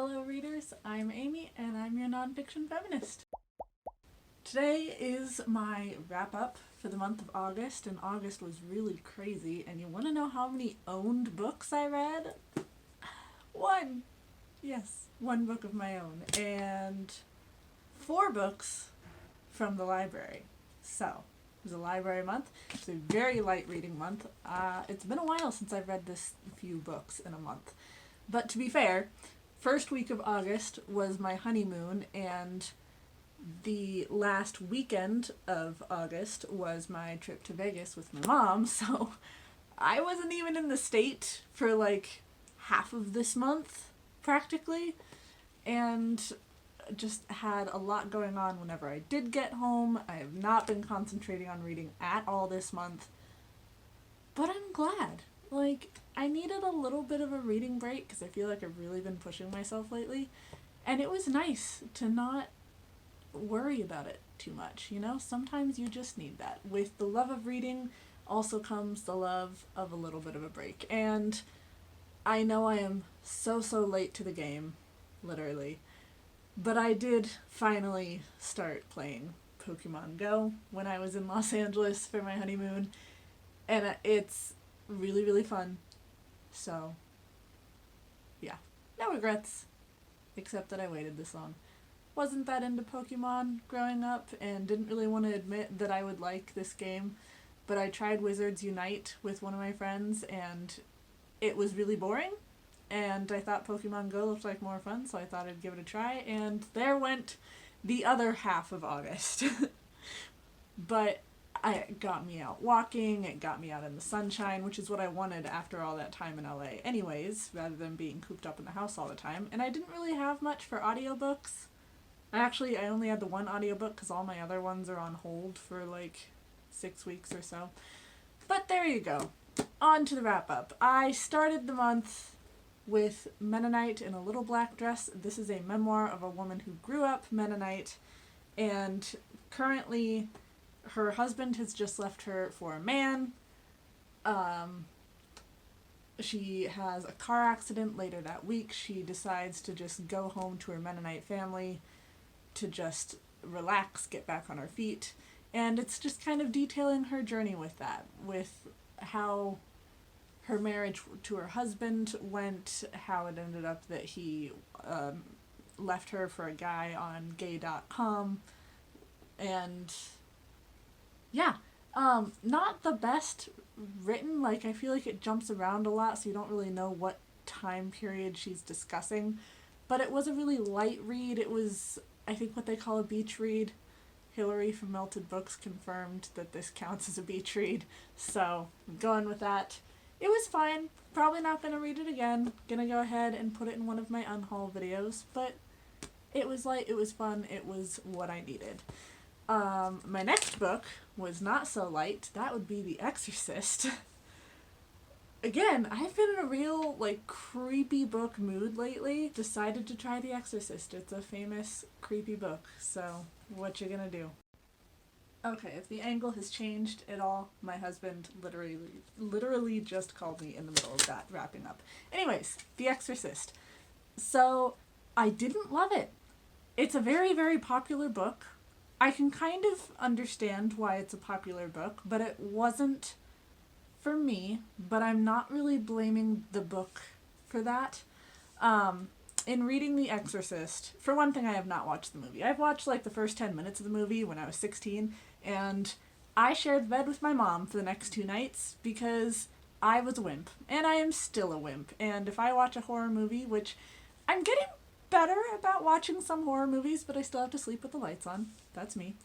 fellow readers, I'm Amy and I'm your nonfiction feminist. Today is my wrap up for the month of August, and August was really crazy, and you want to know how many owned books I read? One! Yes, one book of my own, and 4 books from the library. So, it was a library month. It's a very light reading month. It's been a while since I've read this few books in a month. But to be fair, first week of August was my honeymoon, and the last weekend of August was my trip to Vegas with my mom, so I wasn't even in the state for like half of this month, practically, and just had a lot going on whenever I did get home. I have not been concentrating on reading at all this month, but I'm glad. I needed a little bit of a reading break because I feel like I've really been pushing myself lately, and it was nice to not worry about it too much, you know? Sometimes you just need that. With the love of reading also comes the love of a little bit of a break, and I know I am so late to the game, literally, but I did finally start playing Pokemon Go when I was in Los Angeles for my honeymoon, and it's really fun. So, yeah. No regrets, except that I waited this long. Wasn't that into Pokemon growing up, and didn't really want to admit that I would like this game, but I tried Wizards Unite with one of my friends, and it was really boring, and I thought Pokemon Go looked like more fun, so I thought I'd give it a try, and there went the other half of August. But it got me out walking, it got me out in the sunshine, which is what I wanted after all that time in LA anyways, rather than being cooped up in the house all the time. And I didn't really have much for audiobooks. I only had the one audiobook because all my other ones are on hold for like 6 weeks or so. But there you go. On to the wrap up. I started the month with Mennonite in a Little Black Dress. This is a memoir of a woman who grew up Mennonite, and currently her husband has just left her for a man. She has a car accident later that week. She decides to just go home to her Mennonite family to just relax, get back on her feet. And it's just kind of detailing her journey with that, with how her marriage to her husband went, how it ended up that he left her for a guy on gay.com, and yeah, not the best written. I feel like it jumps around a lot, so you don't really know what time period she's discussing, but it was a really light read. It was, I think, what they call a beach read. Hillary from Melted Books confirmed that this counts as a beach read, so I'm going with that. It was fine. Probably not going to read it again. Gonna go ahead and put it in one of my unhaul videos, but it was light, it was fun, it was what I needed. My next book was not so light. That would be The Exorcist. Again, I've been in a real, creepy book mood lately. Decided to try The Exorcist. It's a famous, creepy book, so what you gonna do? Okay, if the angle has changed at all, my husband literally just called me in the middle of that wrapping up. Anyways, The Exorcist. So, I didn't love it. It's a very popular book. I can kind of understand why it's a popular book, but it wasn't for me, but I'm not really blaming the book for that. In reading The Exorcist, for one thing, I have not watched the movie. I've watched the first 10 minutes of the movie when I was 16, and I shared bed with my mom for the next 2 nights because I was a wimp, and I am still a wimp. And if I watch a horror movie, which I'm getting better about watching some horror movies, but I still have to sleep with the lights on. That's me.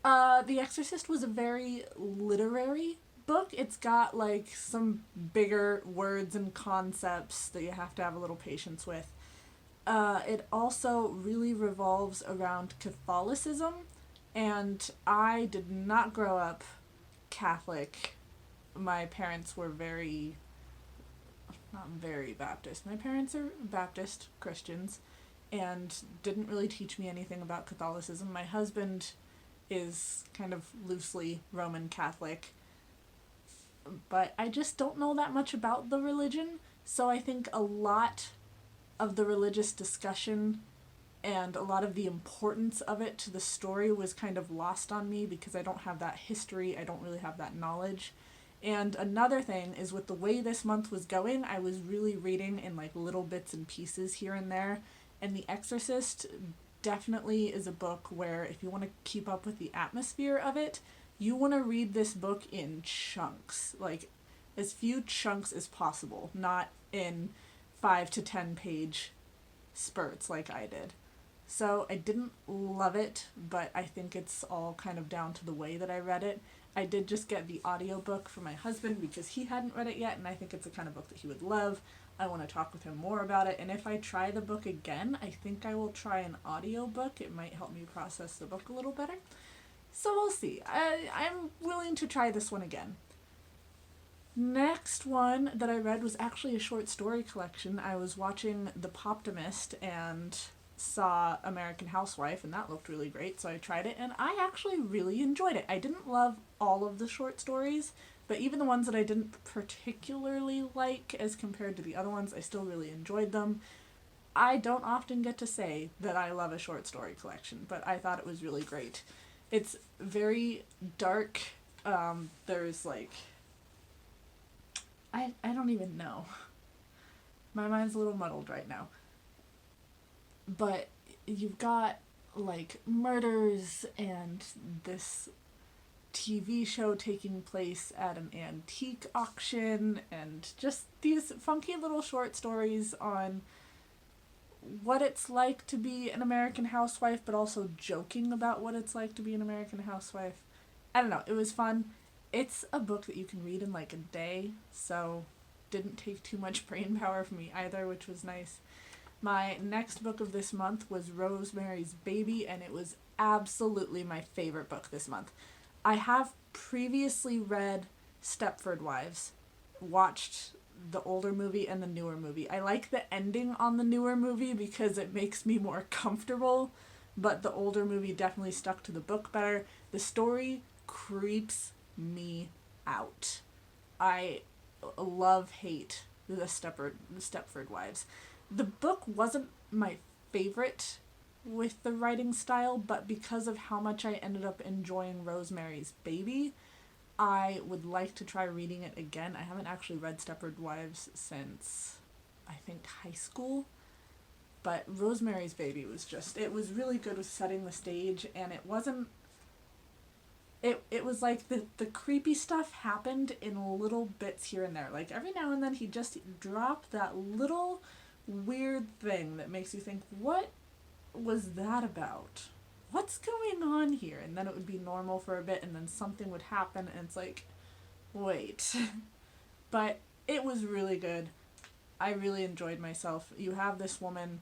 The Exorcist was a very literary book. It's got some bigger words and concepts that you have to have a little patience with. It also really revolves around Catholicism, and I did not grow up Catholic. My parents were not very Baptist. My parents are Baptist Christians and didn't really teach me anything about Catholicism. My husband is kind of loosely Roman Catholic, but I just don't know that much about the religion, so I think a lot of the religious discussion and a lot of the importance of it to the story was kind of lost on me because I don't have that history, I don't really have that knowledge. And another thing is, with the way this month was going, I was really reading in like little bits and pieces here and there, and The Exorcist definitely is a book where if you want to keep up with the atmosphere of it, you want to read this book in chunks, like as few chunks as possible, not in 5 to 10 page spurts like I did. So I didn't love it, but I think it's all kind of down to the way that I read it. I did just get the audiobook for my husband because he hadn't read it yet, and I think it's the kind of book that he would love. I want to talk with him more about it, and if I try the book again, I think I will try an audiobook. It might help me process the book a little better. So we'll see. I'm willing to try this one again. Next one that I read was actually a short story collection. I was watching The Poptimist and saw American Housewife, and that looked really great, so I tried it, and I actually really enjoyed it. I didn't love all of the short stories, but even the ones that I didn't particularly like as compared to the other ones, I still really enjoyed them. I don't often get to say that I love a short story collection, but I thought it was really great. It's very dark. There's like... I don't even know. My mind's a little muddled right now. But you've got like murders and this TV show taking place at an antique auction and just these funky little short stories on what it's like to be an American housewife, but also joking about what it's like to be an American housewife. I don't know, it was fun. It's a book that you can read in like a day, so didn't take too much brain power from me either, which was nice. My next book of this month was Rosemary's Baby, and it was absolutely my favorite book this month. I have previously read Stepford Wives, watched the older movie and the newer movie. I like the ending on the newer movie because it makes me more comfortable, but the older movie definitely stuck to the book better. The story creeps me out. I hate the Stepford Wives. The book wasn't my favorite with the writing style, but because of how much I ended up enjoying Rosemary's Baby, I would like to try reading it again. I haven't actually read Stepford Wives since, I think, high school, but Rosemary's Baby was just, it was really good with setting the stage, and it wasn't, it was like the creepy stuff happened in little bits here and there. Like every now and then he just dropped that little weird thing that makes you think, what was that about? What's going on here? And then it would be normal for a bit, and then something would happen, and it's like, wait. But it was really good. I really enjoyed myself. You have this woman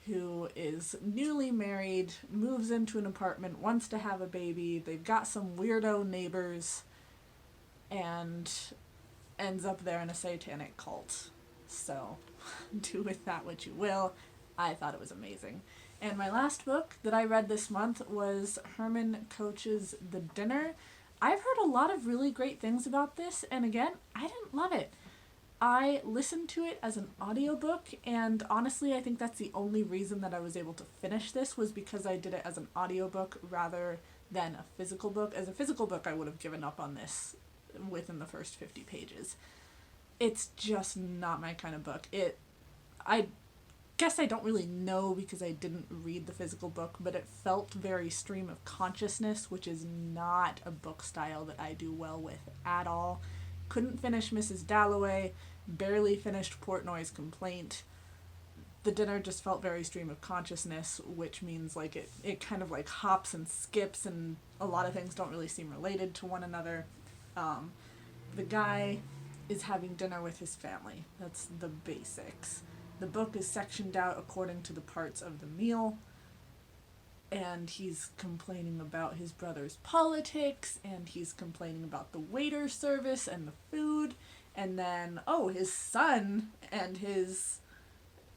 who is newly married, moves into an apartment, wants to have a baby, they've got some weirdo neighbors, and ends up there in a satanic cult. So, do with that what you will. I thought it was amazing. And my last book that I read this month was Herman Koch's The Dinner. I've heard a lot of really great things about this, and again, I didn't love it. I listened to it as an audiobook, and honestly, I think that's the only reason that I was able to finish this was because I did it as an audiobook rather than a physical book. As a physical book, I would have given up on this within the first 50 pages. It's just not my kind of book. I guess I don't really know because I didn't read the physical book, but it felt very stream of consciousness, which is not a book style that I do well with at all. Couldn't finish Mrs. Dalloway, barely finished Portnoy's Complaint. The Dinner just felt very stream of consciousness, which means like it kind of like hops and skips, and a lot of things don't really seem related to one another. The guy is having dinner with his family. That's the basics. The book is sectioned out according to the parts of the meal, and he's complaining about his brother's politics, and he's complaining about the waiter service and the food, and then, his son and his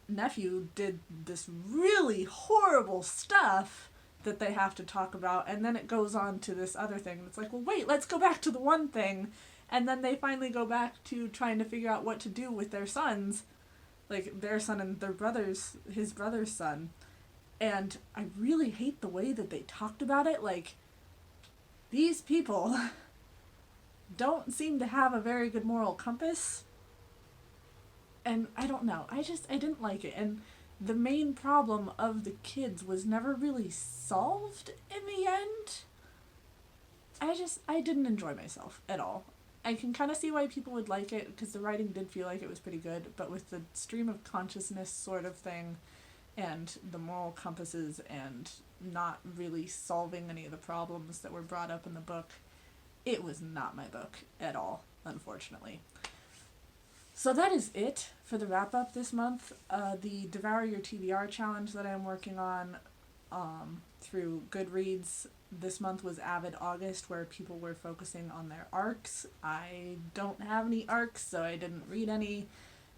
nephew did this really horrible stuff that they have to talk about, and then it goes on to this other thing. It's like, well, wait, let's go back to the one thing, and then they finally go back to trying to figure out what to do with their sons. like their son and his brother's son. And I really hate the way that they talked about it. Like, these people don't seem to have a very good moral compass. And I don't know. I didn't like it. And the main problem of the kids was never really solved in the end. I didn't enjoy myself at all. I can kind of see why people would like it, because the writing did feel like it was pretty good, but with the stream of consciousness sort of thing, and the moral compasses, and not really solving any of the problems that were brought up in the book, it was not my book at all, unfortunately. So that is it for the wrap-up this month. The Devour Your TBR challenge that I'm working on through Goodreads this month was Avid August, where people were focusing on their arcs. I don't have any arcs, so I didn't read any.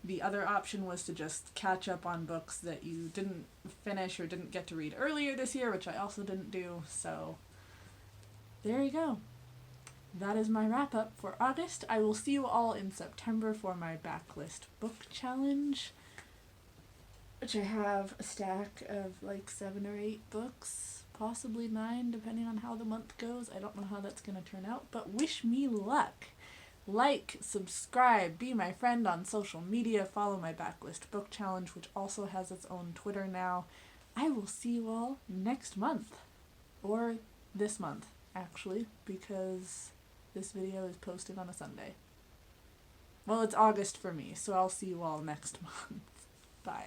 The other option was to just catch up on books that you didn't finish or didn't get to read earlier this year, which I also didn't do, so there you go. That is my wrap-up for August. I will see you all in September for my backlist book challenge, which I have a stack of like 7 or 8 books, possibly 9, depending on how the month goes. I don't know how that's going to turn out, but wish me luck. Like, subscribe, be my friend on social media, follow my backlist book challenge, which also has its own Twitter now. I will see you all next month, or this month, actually, because this video is posted on a Sunday. Well, it's August for me, so I'll see you all next month. Bye.